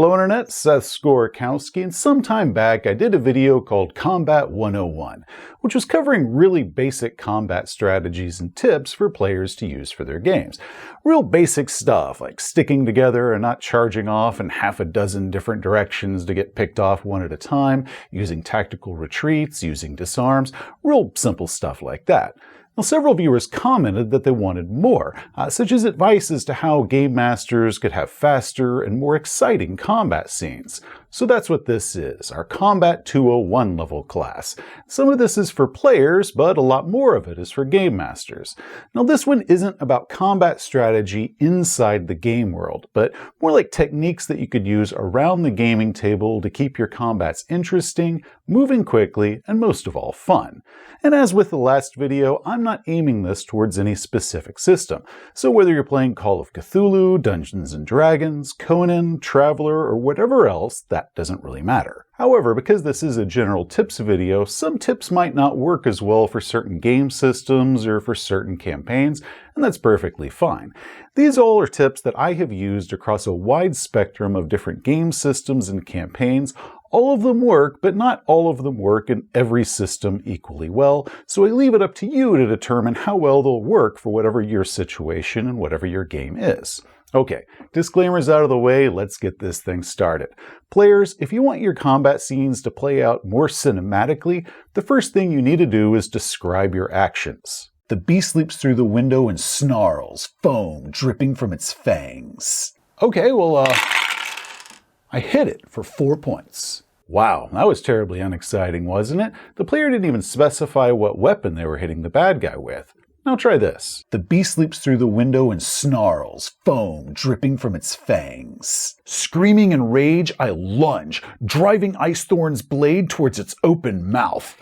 Hello Internet, Seth Skórkowski, and some time back I did a video called Combat 101, which was covering really basic combat strategies and tips for players to use for their games. Real basic stuff like sticking together and not charging off in half a dozen different directions to get picked off one at a time, using tactical retreats, using disarms, real simple stuff like that. Now, several viewers commented that they wanted more, such as advice as to how game masters could have faster and more exciting combat scenes. So that's what this is, our Combat 201 level class. Some of this is for players, but a lot more of it is for game masters. Now, this one isn't about combat strategy inside the game world, but more like techniques that you could use around the gaming table to keep your combats interesting, moving quickly, and most of all, fun. And as with the last video, I'm not aiming this towards any specific system. So whether you're playing Call of Cthulhu, Dungeons & Dragons, Conan, Traveler, or whatever else, that doesn't really matter. However, because this is a general tips video, some tips might not work as well for certain game systems or for certain campaigns, and that's perfectly fine. These all are tips that I have used across a wide spectrum of different game systems and campaigns. All of them work, but not all of them work in every system equally well, so I leave it up to you to determine how well they'll work for whatever your situation and whatever your game is. Okay, disclaimers out of the way, let's get this thing started. Players, if you want your combat scenes to play out more cinematically, the first thing you need to do is describe your actions. The beast leaps through the window and snarls, foam dripping from its fangs. Okay, well, I hit it for 4 points. Wow, that was terribly unexciting, wasn't it? The player didn't even specify what weapon they were hitting the bad guy with. Now try this. The beast leaps through the window and snarls, foam dripping from its fangs. Screaming in rage, I lunge, driving Icethorn's blade towards its open mouth.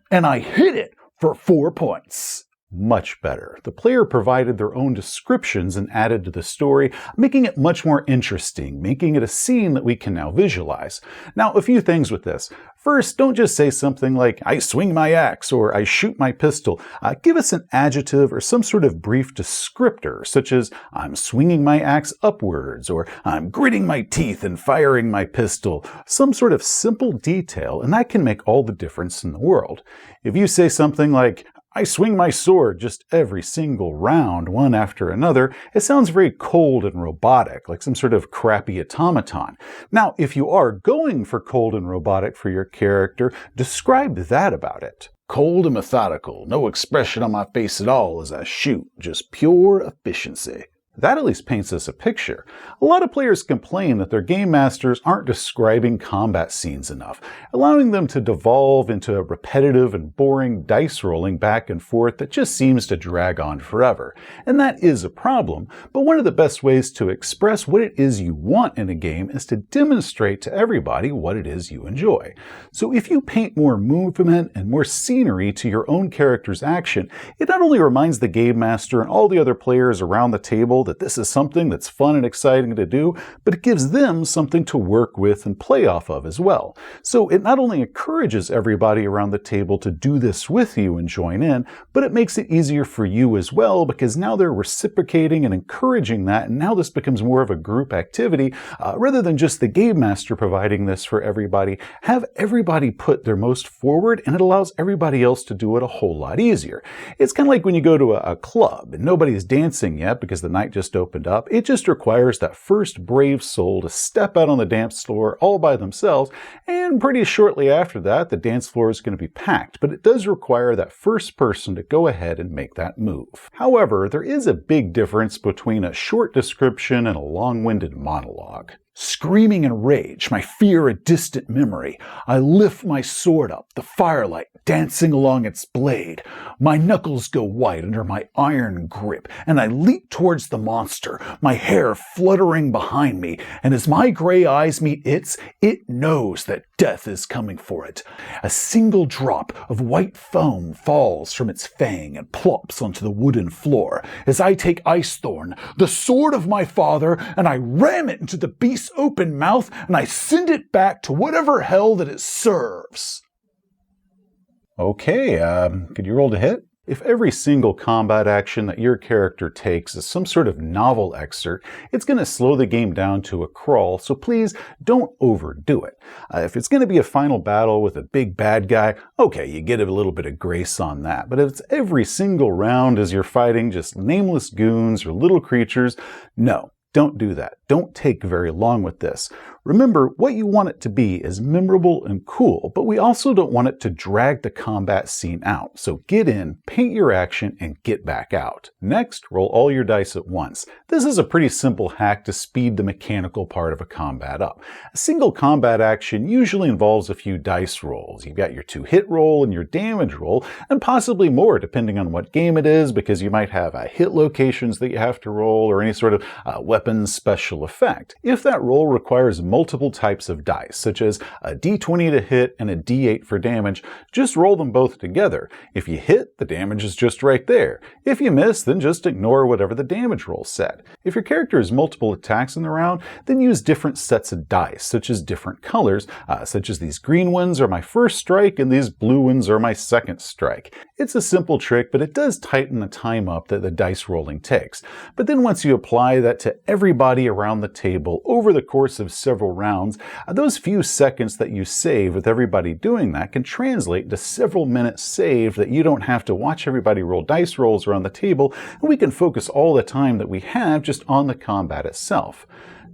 And I hit it for 4 points. Much better. The player provided their own descriptions and added to the story, making it much more interesting, making it a scene that we can now visualize. Now, a few things with this. First, don't just say something like, I swing my axe, or I shoot my pistol. Give us an adjective or some sort of brief descriptor, such as, I'm swinging my axe upwards, or I'm gritting my teeth and firing my pistol. Some sort of simple detail, and that can make all the difference in the world. If you say something like, I swing my sword just every single round, one after another, it sounds very cold and robotic, like some sort of crappy automaton. Now, if you are going for cold and robotic for your character, describe that about it. Cold and methodical, no expression on my face at all as I shoot, just pure efficiency. That at least paints us a picture. A lot of players complain that their game masters aren't describing combat scenes enough, allowing them to devolve into a repetitive and boring dice rolling back and forth that just seems to drag on forever. And that is a problem, but one of the best ways to express what it is you want in a game is to demonstrate to everybody what it is you enjoy. So if you paint more movement and more scenery to your own character's action, it not only reminds the game master and all the other players around the table that this is something that's fun and exciting to do, but it gives them something to work with and play off of as well. So it not only encourages everybody around the table to do this with you and join in, but it makes it easier for you as well because now they're reciprocating and encouraging that, and now this becomes more of a group activity rather than just the game master providing this for everybody. Have everybody put their most forward, and it allows everybody else to do it a whole lot easier. It's kind of like when you go to a club and nobody's dancing yet because the night just opened up. It just requires that first brave soul to step out on the dance floor all by themselves, and pretty shortly after that, the dance floor is going to be packed, but it does require that first person to go ahead and make that move. However, there is a big difference between a short description and a long-winded monologue. Screaming in rage, my fear a distant memory, I lift my sword up, the firelight dancing along its blade. My knuckles go white under my iron grip, and I leap towards the monster, my hair fluttering behind me, and as my gray eyes meet its, it knows that death is coming for it. A single drop of white foam falls from its fang and plops onto the wooden floor as I take Icethorn, the sword of my father, and I ram it into the beast's open mouth, and I send it back to whatever hell that it serves. Okay, could you roll to hit? If every single combat action that your character takes is some sort of novel excerpt, it's going to slow the game down to a crawl, so please don't overdo it. If it's going to be a final battle with a big bad guy, okay, you get a little bit of grace on that. But if it's every single round as you're fighting just nameless goons or little creatures, no. Don't do that. Don't take very long with this. Remember, what you want it to be is memorable and cool, but we also don't want it to drag the combat scene out. So get in, paint your action, and get back out. Next, roll all your dice at once. This is a pretty simple hack to speed the mechanical part of a combat up. A single combat action usually involves a few dice rolls. You've got your 2 hit roll and your damage roll, and possibly more depending on what game it is, because you might have hit locations that you have to roll or any sort of weapons special effect. If that roll requires multiple types of dice, such as a d20 to hit and a d8 for damage, just roll them both together. If you hit, the damage is just right there. If you miss, then just ignore whatever the damage roll said. If your character has multiple attacks in the round, then use different sets of dice, such as different colors, such as these green ones are my first strike and these blue ones are my second strike. It's a simple trick, but it does tighten the time up that the dice rolling takes. But then once you apply that to everybody around the table over the course of several rounds, those few seconds that you save with everybody doing that can translate to several minutes saved that you don't have to watch everybody roll dice rolls around the table, and we can focus all the time that we have just on the combat itself.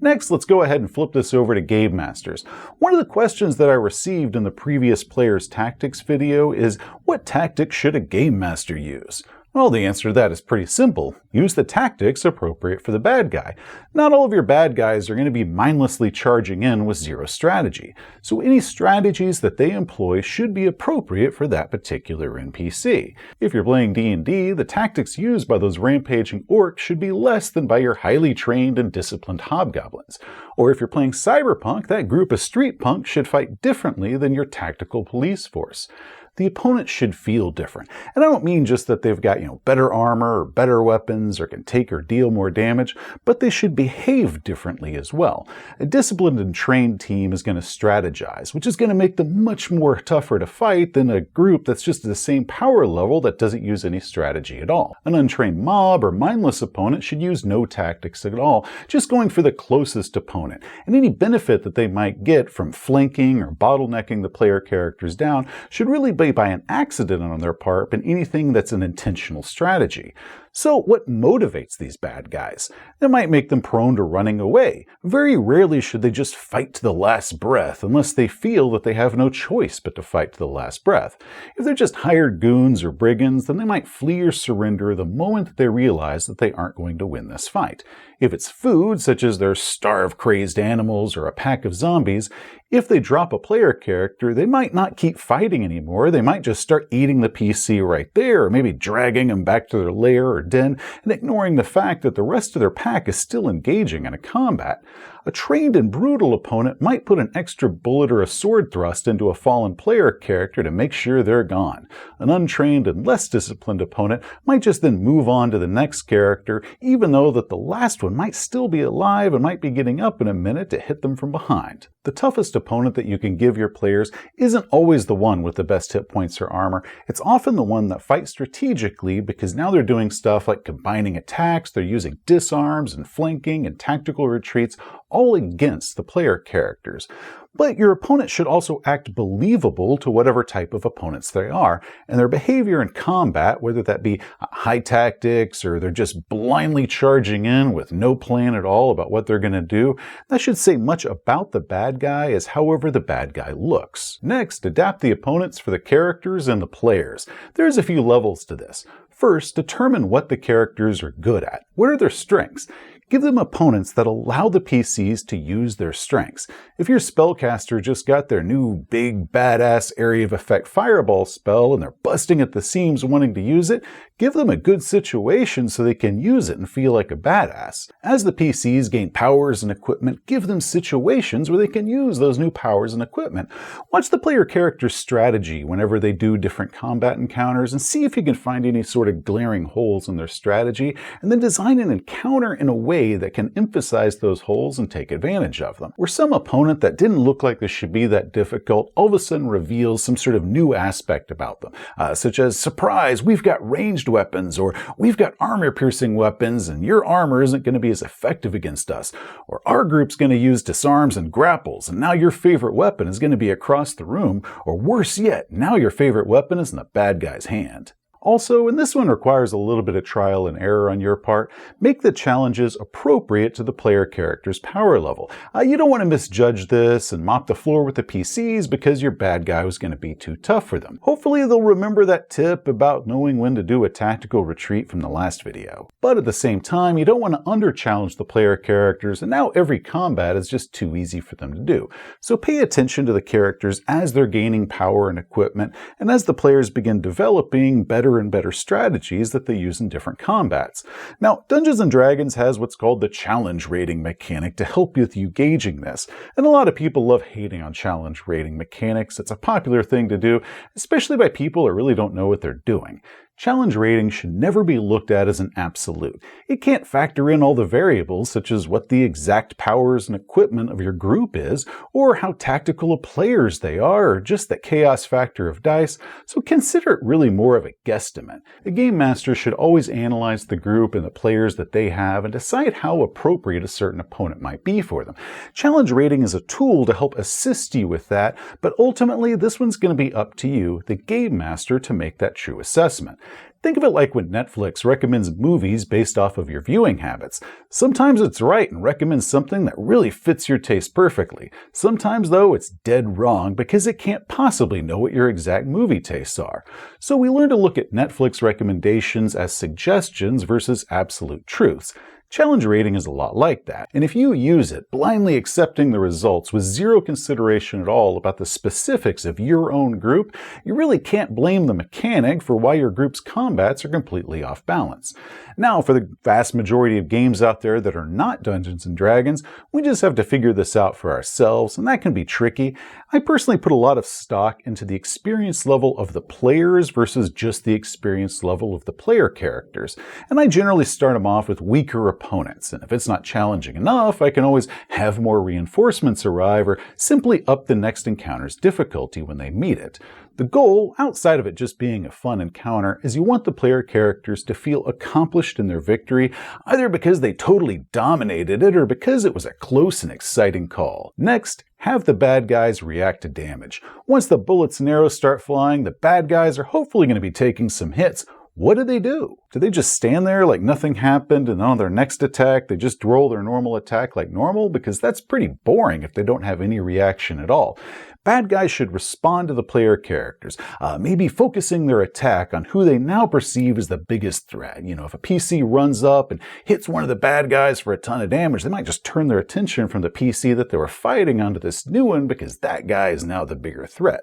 Next, let's go ahead and flip this over to Game Masters. One of the questions that I received in the previous Player's Tactics video is, what tactics should a Game Master use? Well, the answer to that is pretty simple. Use the tactics appropriate for the bad guy. Not all of your bad guys are going to be mindlessly charging in with zero strategy, so any strategies that they employ should be appropriate for that particular NPC. If you're playing D&D, the tactics used by those rampaging orcs should be less than by your highly trained and disciplined hobgoblins. Or if you're playing Cyberpunk, that group of street punks should fight differently than your tactical police force. The opponent should feel different. And I don't mean just that they've got, better armor or better weapons or can take or deal more damage, but they should behave differently as well. A disciplined and trained team is going to strategize, which is going to make them much more tougher to fight than a group that's just at the same power level that doesn't use any strategy at all. An untrained mob or mindless opponent should use no tactics at all, just going for the closest opponent. And any benefit that they might get from flanking or bottlenecking the player characters down should really be by an accident on their part than anything that's an intentional strategy. So what motivates these bad guys? That might make them prone to running away. Very rarely should they just fight to the last breath unless they feel that they have no choice but to fight to the last breath. If they're just hired goons or brigands, then they might flee or surrender the moment that they realize that they aren't going to win this fight. If it's food, such as their starved crazed animals or a pack of zombies, if they drop a player character, they might not keep fighting anymore. They might just start eating the PC right there, or maybe dragging them back to their lair or den and ignoring the fact that the rest of their pack is still engaging in a combat. A trained and brutal opponent might put an extra bullet or a sword thrust into a fallen player character to make sure they're gone. An untrained and less disciplined opponent might just then move on to the next character, even though that the last one might still be alive and might be getting up in a minute to hit them from behind. The toughest opponent that you can give your players isn't always the one with the best hit points or armor. It's often the one that fights strategically, because now they're doing stuff like combining attacks, they're using disarms and flanking and tactical retreats, all against the player characters. But your opponent should also act believable to whatever type of opponents they are, and their behavior in combat, whether that be high tactics or they're just blindly charging in with no plan at all about what they're going to do, that should say much about the bad guy as however the bad guy looks. Next, adapt the opponents for the characters and the players. There's a few levels to this. First, determine what the characters are good at. What are their strengths? Give them opponents that allow the PCs to use their strengths. If your spellcaster just got their new big badass area of effect fireball spell and they're busting at the seams wanting to use it, Give them a good situation so they can use it and feel like a badass. As the PCs gain powers and equipment, give them situations where they can use those new powers and equipment. Watch the player character's strategy whenever they do different combat encounters and see if you can find any sort of glaring holes in their strategy, and then design an encounter in a way that can emphasize those holes and take advantage of them. Where some opponent that didn't look like this should be that difficult all of a sudden reveals some sort of new aspect about them, such as, surprise, we've got ranged weapons, or we've got armor-piercing weapons and your armor isn't going to be as effective against us, or our group's going to use disarms and grapples and now your favorite weapon is going to be across the room, or worse yet, now your favorite weapon is in the bad guy's hand. Also, and this one requires a little bit of trial and error on your part, make the challenges appropriate to the player character's power level. You don't want to misjudge this and mop the floor with the PCs because your bad guy was going to be too tough for them. Hopefully they'll remember that tip about knowing when to do a tactical retreat from the last video. But at the same time, you don't want to under-challenge the player characters, and now every combat is just too easy for them to do. So pay attention to the characters as they're gaining power and equipment, and as the players begin developing better and better strategies that they use in different combats. Now, Dungeons & Dragons has what's called the challenge rating mechanic to help with you gauging this, and a lot of people love hating on challenge rating mechanics. It's a popular thing to do, especially by people that really don't know what they're doing. Challenge rating should never be looked at as an absolute. It can't factor in all the variables, such as what the exact powers and equipment of your group is, or how tactical of players they are, or just the chaos factor of dice, so consider it really more of a guesstimate. A game master should always analyze the group and the players that they have and decide how appropriate a certain opponent might be for them. Challenge rating is a tool to help assist you with that, but ultimately this one's going to be up to you, the game master, to make that true assessment. Think of it like when Netflix recommends movies based off of your viewing habits. Sometimes it's right and recommends something that really fits your taste perfectly. Sometimes, though, it's dead wrong because it can't possibly know what your exact movie tastes are. So we learn to look at Netflix recommendations as suggestions versus absolute truths. Challenge rating is a lot like that, and if you use it, blindly accepting the results with zero consideration at all about the specifics of your own group, you really can't blame the mechanic for why your group's combats are completely off balance. Now, for the vast majority of games out there that are not Dungeons & Dragons, we just have to figure this out for ourselves, and that can be tricky. I personally put a lot of stock into the experience level of the players versus just the experience level of the player characters, and I generally start them off with weaker opponents, and if it's not challenging enough, I can always have more reinforcements arrive or simply up the next encounter's difficulty when they meet it. The goal, outside of it just being a fun encounter, is you want the player characters to feel accomplished in their victory, either because they totally dominated it or because it was a close and exciting call. Next, have the bad guys react to damage. Once the bullets and arrows start flying, the bad guys are hopefully going to be taking some hits. What do? Do they just stand there like nothing happened and on their next attack they just roll their normal attack like normal? Because that's pretty boring if they don't have any reaction at all. Bad guys should respond to the player characters, maybe focusing their attack on who they now perceive as the biggest threat. You know, if a PC runs up and hits one of the bad guys for a ton of damage, they might just turn their attention from the PC that they were fighting onto this new one because that guy is now the bigger threat.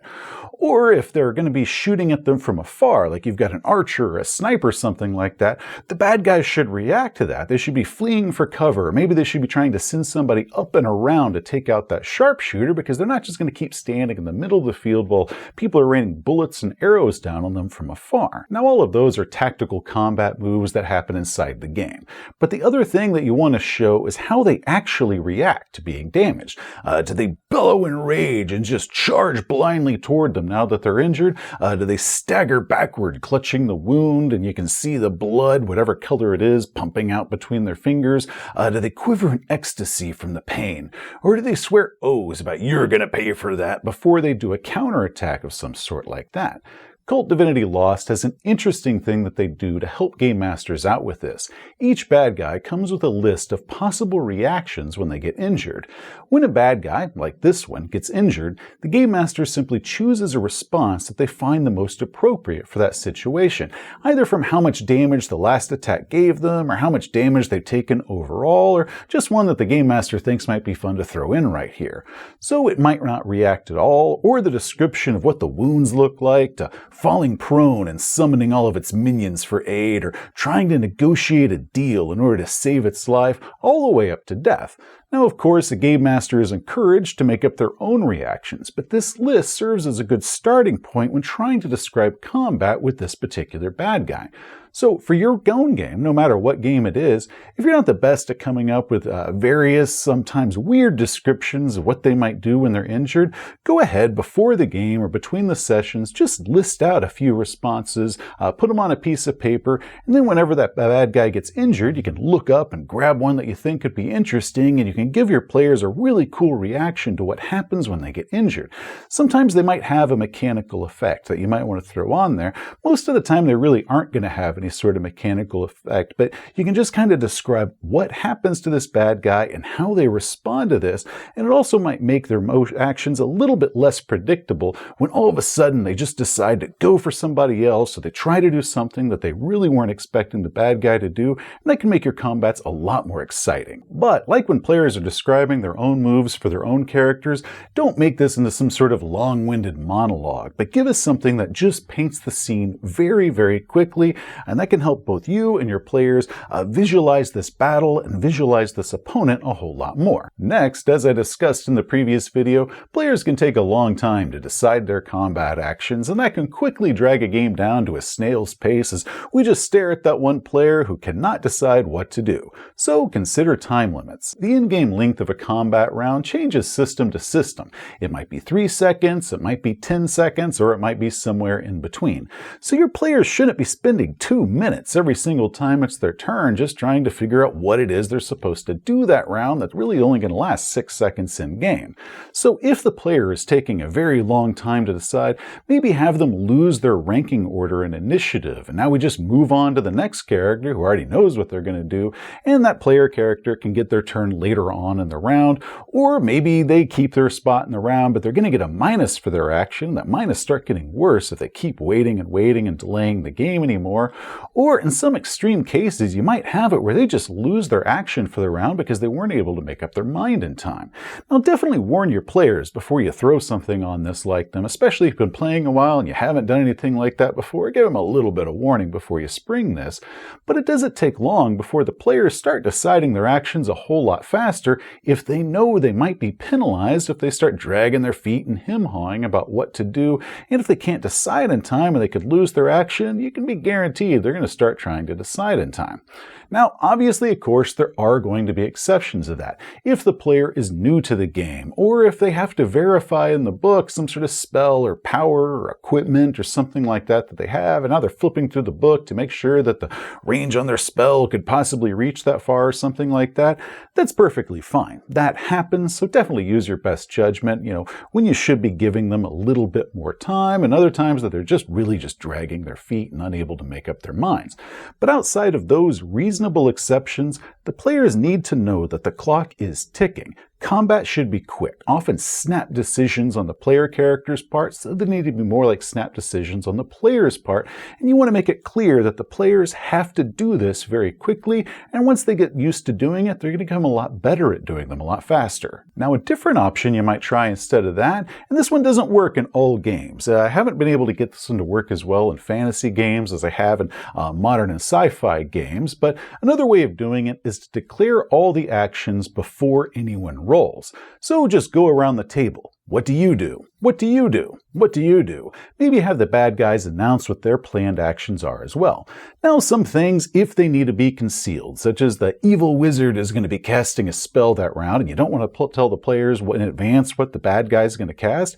Or if they're going to be shooting at them from afar, like you've got an archer or a sniper, something like that, the bad guys should react to that. They should be fleeing for cover. Maybe they should be trying to send somebody up and around to take out that sharpshooter because they're not just going to keep standing in the middle of the field while people are raining bullets and arrows down on them from afar. Now, all of those are tactical combat moves that happen inside the game. But the other thing that you want to show is how they actually react to being damaged. Do they bellow in rage and just charge blindly toward them now that they're injured? Do they stagger backward, clutching the wound, and you can see the blood, whatever color it is, pumping out between their fingers? Do they quiver in ecstasy from the pain? Or do they swear oaths about "you're gonna pay for that" before they do a counterattack of some sort like that? Cult Divinity Lost has an interesting thing that they do to help game masters out with this. Each bad guy comes with a list of possible reactions when they get injured. When a bad guy, like this one, gets injured, the game master simply chooses a response that they find the most appropriate for that situation, either from how much damage the last attack gave them, or how much damage they've taken overall, or just one that the game master thinks might be fun to throw in right here. So it might not react at all, or the description of what the wounds look like, to falling prone and summoning all of its minions for aid, or trying to negotiate a deal in order to save its life, all the way up to death. Now, of course, a game master is encouraged to make up their own reactions, but this list serves as a good starting point when trying to describe combat with this particular bad guy. So for your own game, no matter what game it is, if you're not the best at coming up with various, sometimes weird descriptions of what they might do when they're injured, go ahead before the game or between the sessions, just list out a few responses, put them on a piece of paper, and then whenever that bad guy gets injured, you can look up and grab one that you think could be interesting, and you can give your players a really cool reaction to what happens when they get injured. Sometimes they might have a mechanical effect that you might want to throw on there. Most of the time they really aren't going to have any sort of mechanical effect, but you can just kind of describe what happens to this bad guy and how they respond to this, and it also might make their actions a little bit less predictable when all of a sudden they just decide to go for somebody else, or they try to do something that they really weren't expecting the bad guy to do, and that can make your combats a lot more exciting. But like when players are describing their own moves for their own characters, don't make this into some sort of long-winded monologue, but give us something that just paints the scene very, very quickly, and that can help both you and your players visualize this battle and visualize this opponent a whole lot more. Next, as I discussed in the previous video, players can take a long time to decide their combat actions, and that can quickly drag a game down to a snail's pace as we just stare at that one player who cannot decide what to do. So consider time limits. The in-game length of a combat round changes system to system. It might be 3 seconds, it might be 10 seconds, or it might be somewhere in between. So your players shouldn't be spending 2 minutes every single time it's their turn just trying to figure out what it is they're supposed to do that round that's really only going to last 6 seconds in game. So if the player is taking a very long time to decide, maybe have them lose their ranking order and initiative, and now we just move on to the next character who already knows what they're going to do, and that player character can get their turn later on in the round, or maybe they keep their spot in the round, but they're going to get a minus for their action. That minus start getting worse if they keep waiting and delaying the game anymore. Or in some extreme cases, you might have it where they just lose their action for the round because they weren't able to make up their mind in time. Now, definitely warn your players before you throw something on this like them, especially if you've been playing a while and you haven't done anything like that before. Give them a little bit of warning before you spring this. But it doesn't take long before the players start deciding their actions a whole lot faster if they know they might be penalized if they start dragging their feet and hem-hawing about what to do. And if they can't decide in time and they could lose their action, you can be guaranteed they're going to start trying to decide in time. Now, obviously, of course, there are going to be exceptions to that. If the player is new to the game, or if they have to verify in the book some sort of spell or power or equipment or something like that they have, and now they're flipping through the book to make sure that the range on their spell could possibly reach that far or something like that, that's perfectly fine. That happens, so definitely use your best judgment, when you should be giving them a little bit more time, and other times that they're just really just dragging their feet and unable to make up their minds. But outside of those reasonable exceptions, the players need to know that the clock is ticking. Combat should be quick, often snap decisions on the player character's part, so they need to be more like snap decisions on the player's part, and you want to make it clear that the players have to do this very quickly, and once they get used to doing it, they're going to become a lot better at doing them a lot faster. Now, a different option you might try instead of that, and this one doesn't work in all games. I haven't been able to get this one to work as well in fantasy games as I have in modern and sci-fi games, but another way of doing it is to declare all the actions before anyone rolls. So just go around the table. What do you do? What do you do? What do you do? Maybe have the bad guys announce what their planned actions are as well. Now, some things, if they need to be concealed, such as the evil wizard is going to be casting a spell that round, and you don't want to tell the players in advance what the bad guy is going to cast,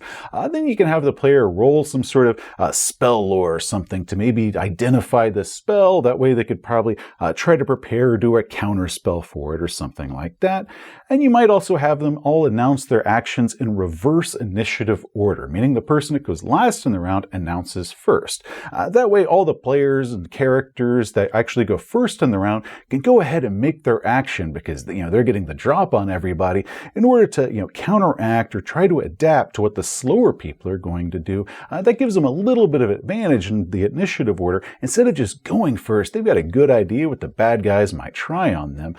then you can have the player roll some sort of spell lore or something to maybe identify the spell. That way they could probably try to prepare or do a counter spell for it or something like that. And you might also have them all announce their actions in reverse initiative order, meaning the person that goes last in the round announces first. That way all the players and characters that actually go first in the round can go ahead and make their action because they're getting the drop on everybody in order to counteract or try to adapt to what the slower people are going to do. That gives them a little bit of advantage in the initiative order. Instead of just going first, they've got a good idea what the bad guys might try on them.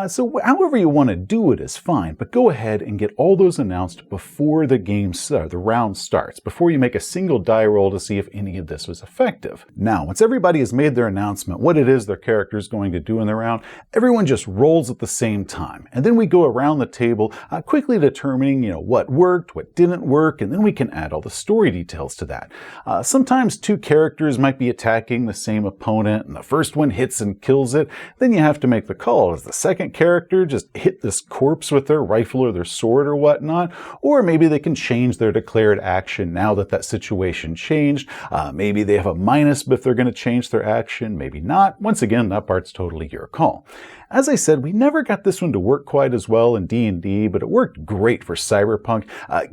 So however you want to do it is fine, but go ahead and get all those announced before the round starts, before you make a single die roll to see if any of this was effective. Now, once everybody has made their announcement, what it is their character is going to do in the round, everyone just rolls at the same time. And then we go around the table, quickly determining, what worked, what didn't work, and then we can add all the story details to that. Sometimes two characters might be attacking the same opponent, and the first one hits and kills it. Then you have to make the call. Does the second character just hit this corpse with their rifle or their sword or whatnot? Or maybe they can change their declared action now that that situation changed. Maybe they have a minus if they're going to change their action, maybe not. Once again, that part's totally your call. As I said, we never got this one to work quite as well in D&D, but it worked great for Cyberpunk,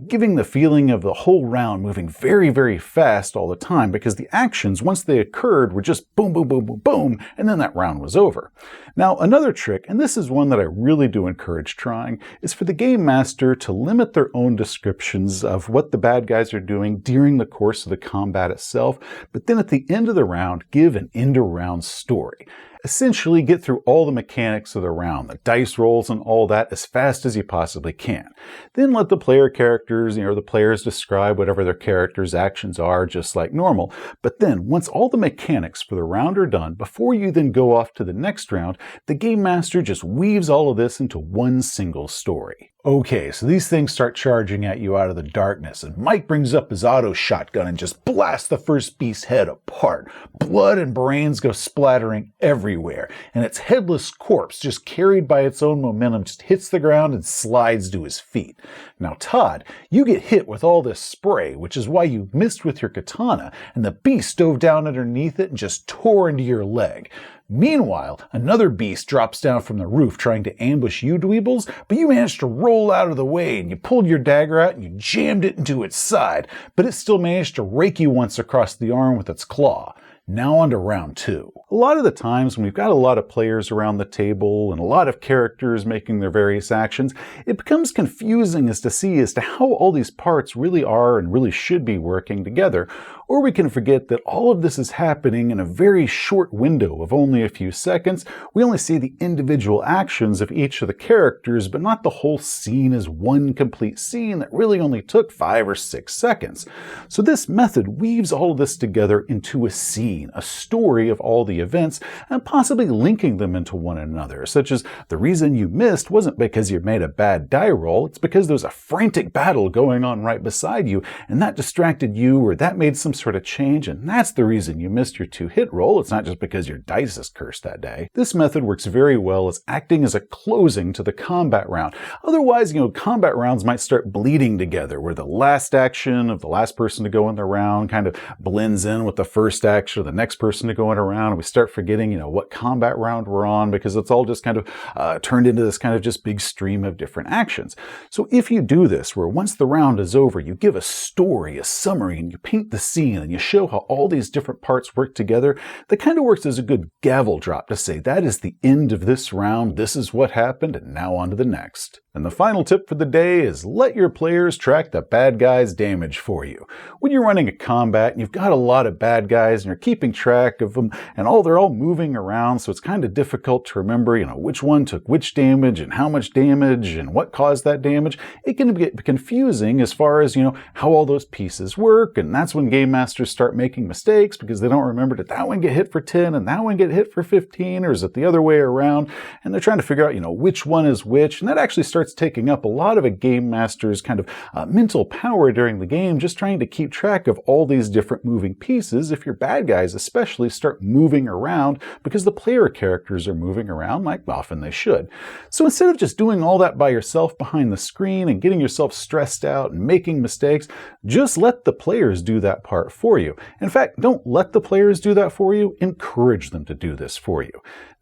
giving the feeling of the whole round moving very, very fast all the time, because the actions, once they occurred, were just boom, boom, boom, boom, boom, and then that round was over. Now, another trick, and this is one that I really do encourage trying, is for the game master to limit their own descriptions of what the bad guys are doing during the course of the combat itself, but then at the end of the round, give an end-of-round story. Essentially, get through all the mechanics of the round, the dice rolls and all that, as fast as you possibly can. Then let the player characters, the players describe whatever their characters' actions are, just like normal. But then, once all the mechanics for the round are done, before you then go off to the next round, the game master just weaves all of this into one single story. Okay, so these things start charging at you out of the darkness, and Mike brings up his auto shotgun and just blasts the first beast's head apart. Blood and brains go splattering everywhere, and its headless corpse, just carried by its own momentum, just hits the ground and slides to his feet. Now, Todd, you get hit with all this spray, which is why you missed with your katana, and the beast dove down underneath it and just tore into your leg. Meanwhile, another beast drops down from the roof trying to ambush you dweebles, but you managed to roll out of the way and you pulled your dagger out and you jammed it into its side, but it still managed to rake you once across the arm with its claw. Now on to round two. A lot of the times when we've got a lot of players around the table and a lot of characters making their various actions, it becomes confusing as to how all these parts really are and really should be working together. Or we can forget that all of this is happening in a very short window of only a few seconds. We only see the individual actions of each of the characters, but not the whole scene as one complete scene that really only took 5 or 6 seconds. So this method weaves all of this together into a scene, a story of all the events, and possibly linking them into one another, such as the reason you missed wasn't because you made a bad die roll, it's because there was a frantic battle going on right beside you, and that distracted you, or that made some sort of change, and that's the reason you missed your 2-hit roll. It's not just because your dice is cursed that day. This method works very well as acting as a closing to the combat round. Otherwise, combat rounds might start bleeding together, where the last action of the last person to go in the round kind of blends in with the first action of the next person to go in a round, and we start forgetting, what combat round we're on, because it's all just kind of turned into this kind of just big stream of different actions. So if you do this, where once the round is over, you give a story, a summary, and you paint the scene, and you show how all these different parts work together, that kind of works as a good gavel drop to say, that is the end of this round, this is what happened, and now on to the next. And the final tip for the day is let your players track the bad guys' damage for you. When you're running a combat and you've got a lot of bad guys and you're keeping track of them and they're all moving around, so it's kind of difficult to remember, which one took which damage and how much damage and what caused that damage. It can get confusing as far as, how all those pieces work, and that's when game masters start making mistakes because they don't remember, did that one get hit for 10 and that one get hit for 15, or is it the other way around? And they're trying to figure out, which one is which, and that actually starts taking up a lot of a game master's kind of mental power during the game, just trying to keep track of all these different moving pieces if your bad guys especially start moving around because the player characters are moving around like often they should. So instead of just doing all that by yourself behind the screen and getting yourself stressed out and making mistakes, just let the players do that part for you. In fact, don't let the players do that for you, encourage them to do this for you.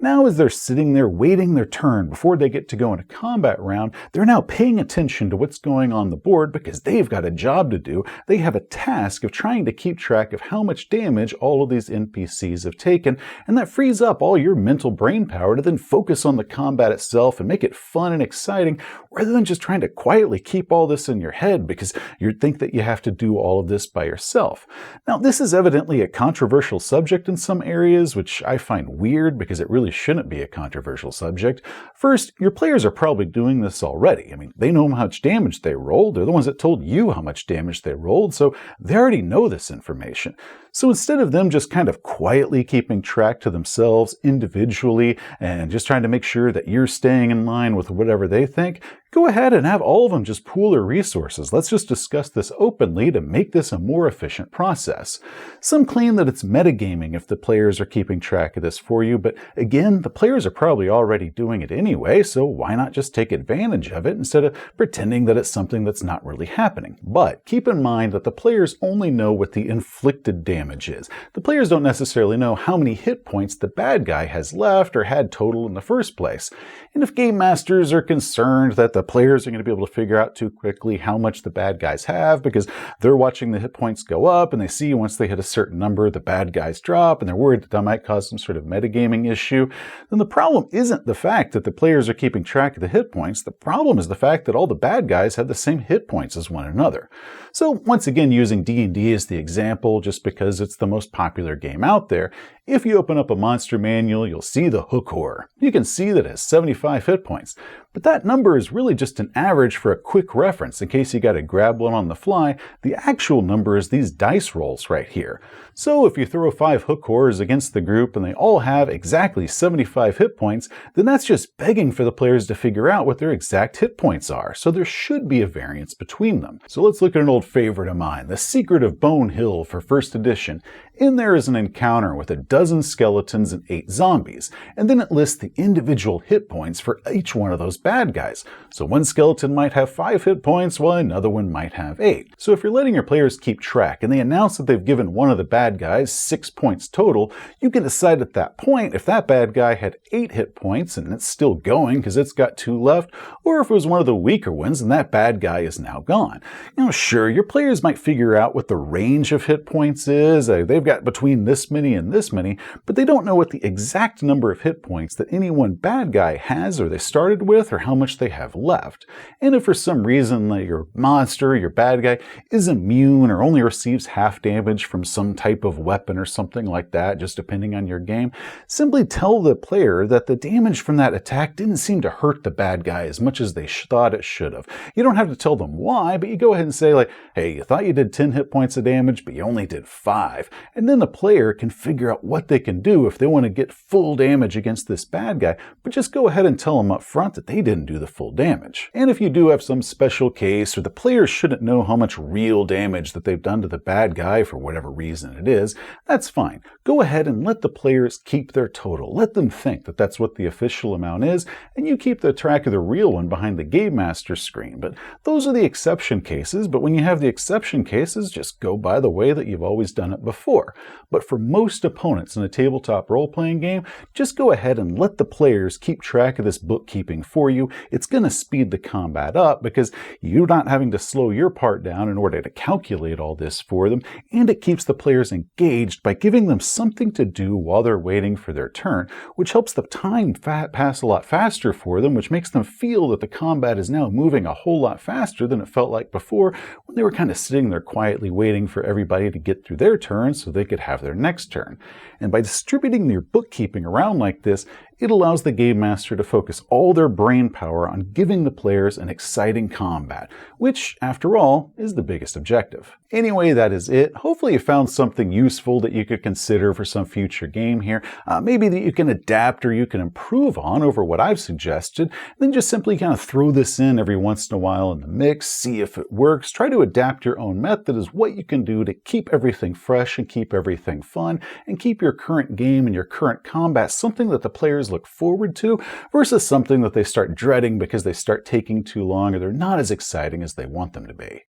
Now, as they're sitting there waiting their turn before they get to go in a combat round, they're now paying attention to what's going on the board because they've got a job to do. They have a task of trying to keep track of how much damage all of these NPCs have taken, and that frees up all your mental brain power to then focus on the combat itself and make it fun and exciting, rather than just trying to quietly keep all this in your head because you think that you have to do all of this by yourself. Now, this is evidently a controversial subject in some areas, which I find weird because it really shouldn't be a controversial subject. First, your players are probably doing this already. I mean, they know how much damage they rolled. They're the ones that told you how much damage they rolled, so they already know this information. So instead of them just kind of quietly keeping track to themselves individually and just trying to make sure that you're staying in line with whatever they think, go ahead and have all of them just pool their resources. Let's just discuss this openly to make this a more efficient process. Some claim that it's metagaming if the players are keeping track of this for you, but again, the players are probably already doing it anyway, so why not just take advantage of it instead of pretending that it's something that's not really happening? But keep in mind that the players only know what the inflicted damage is. The players don't necessarily know how many hit points the bad guy has left or had total in the first place. And if game masters are concerned that the players are going to be able to figure out too quickly how much the bad guys have because they're watching the hit points go up and they see once they hit a certain number the bad guys drop and they're worried that might cause some sort of metagaming issue, then the problem isn't the fact that the players are keeping track of the hit points. The problem is the fact that all the bad guys have the same hit points as one another. So once again, using D&D as the example just because it's the most popular game out there, if you open up a monster manual, you'll see the Hook Horror. You can see that it has 75 hit points, but that number is really just an average for a quick reference in case you got to grab one on the fly. The actual number is these dice rolls right here. So if you throw 5 Hook Horrors against the group and they all have exactly 75 hit points, then that's just begging for the players to figure out what their exact hit points are. So there should be a variance between them. So let's look at an old favorite of mine, The Secret of Bone Hill for 1st edition. In there is an encounter with a dozen skeletons and 8 zombies, and then it lists the individual hit points for each one of those bad guys. So one skeleton might have 5 hit points, while another one might have 8. So if you're letting your players keep track and they announce that they've given one of the bad guys 6 points total, you can decide at that point if that bad guy had 8 hit points and it's still going because it's got 2 left, or if it was one of the weaker ones and that bad guy is now gone. Now sure, your players might figure out what the range of hit points is. They've got between this many and this many, but they don't know what the exact number of hit points that any one bad guy has or they started with or how much they have left. And if for some reason your monster, your bad guy, is immune or only receives half damage from some type of weapon or something like that, just depending on your game, simply tell the player that the damage from that attack didn't seem to hurt the bad guy as much as they thought it should have. You don't have to tell them why, but you go ahead and say like, hey, you thought you did 10 hit points of damage, but you only did 5. And then the player can figure out what they can do if they want to get full damage against this bad guy, but just go ahead and tell them up front that they didn't do the full damage. And if you do have some special case, or the players shouldn't know how much real damage that they've done to the bad guy for whatever reason it is, that's fine. Go ahead and let the players keep their total. Let them think that that's what the official amount is, and you keep the track of the real one behind the Game Master screen. But those are the exception cases, but when you have the exception cases, just go by the way that you've always done it before. But for most opponents in a tabletop role-playing game, just go ahead and let the players keep track of this bookkeeping for you. It's going to speed the combat up because you're not having to slow your part down in order to calculate all this for them, and it keeps the players engaged by giving them something to do while they're waiting for their turn, which helps the time pass a lot faster for them, which makes them feel that the combat is now moving a whole lot faster than it felt like before when they were kind of sitting there quietly waiting for everybody to get through their turn so they could have their next turn. And by distributing your bookkeeping around like this, it allows the Game Master to focus all their brain power on giving the players an exciting combat, which, after all, is the biggest objective. Anyway, that is it. Hopefully you found something useful that you could consider for some future game here. Maybe that you can adapt or you can improve on over what I've suggested. Then just simply kind of throw this in every once in a while in the mix, see if it works. Try to adapt your own method is what you can do to keep everything fresh and keep everything fun and keep your current game and your current combat something that the players look forward to versus something that they start dreading because they start taking too long or they're not as exciting as they want them to be.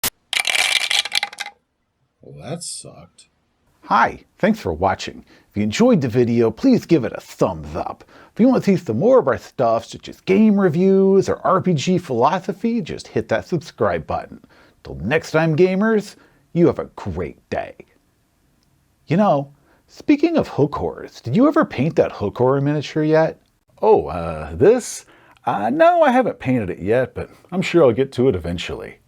Well, that sucked. Hi, thanks for watching. If you enjoyed the video, please give it a thumbs up. If you want to see some more of our stuff, such as game reviews or RPG philosophy, just hit that subscribe button. Till next time, gamers, you have a great day. You know, speaking of Hook Horrors, did you ever paint that Hook Horror miniature yet? Oh, this? No, I haven't painted it yet, but I'm sure I'll get to it eventually.